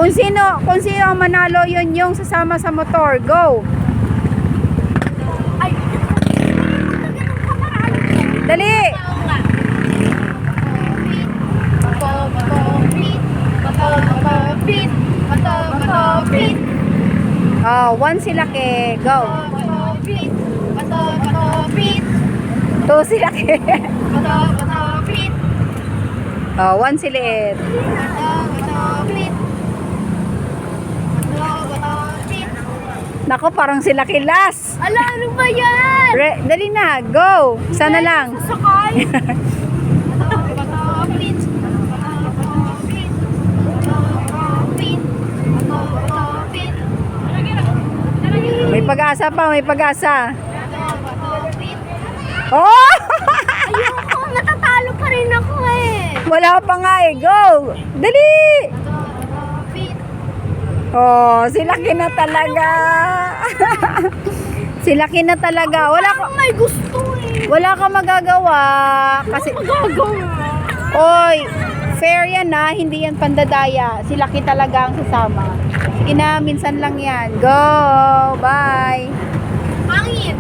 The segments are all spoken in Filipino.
Kung sino ang manalo, yun yung sasama sa motor. Go! Ay! Dali! Oh, 1 si Laki. Go. 2 si Laki. Oh, 1 si Liit. Nako, parang si Laki last. Ala, ano ba yan? Dali na, go. Sana lang. Sakay. May pag-asa pa, may pag-asa. Oh! Ayoko, natatalo pa rin ako eh. Wala pa nga eh. Go! Dali! Oh, si Laki na talaga. Si Laki na talaga. May gusto eh. Wala ka magagawa. Kasi, oy, fair yan na. Hindi yan pandadaya. Si Laki talaga ang sasama. Sige na, minsan lang yan. Go! Bye! Hangin.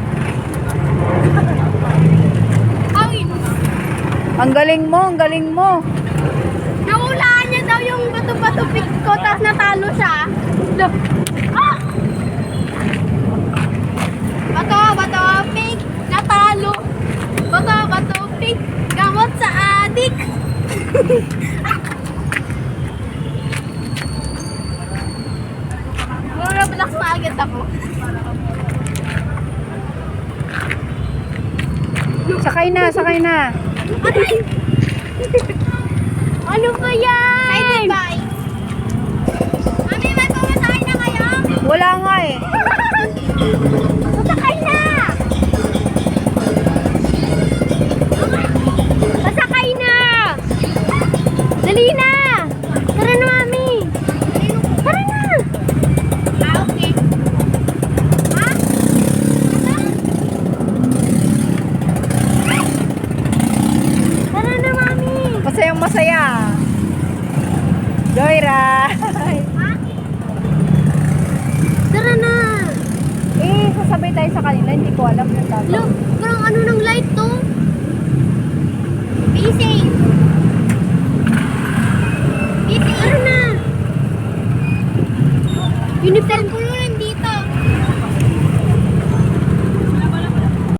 Hangin. Ang galing mo, ang galing mo. Nahulaan niya daw yung bato-bato pick ko, tapos natalo siya. Ah! Bato-bato pick, natalo. Bato-bato pick, gamot sa adik. Relax na agad ako. Sakay na, sakay na. Aray! Ano ba yan? Say goodbye. Mami, may pumatay na kayo? Wala nga eh. Pasakay na! Pasakay na! Dali na! Tara na, Mami! Tara na! Ah, okay. Ha? Tara na, Mami! Masayang masaya. Joyride! Ha? Tara na! Eh, sasabay tayo sa kanila. Hindi ko alam yung tato. Look, parang ano ng light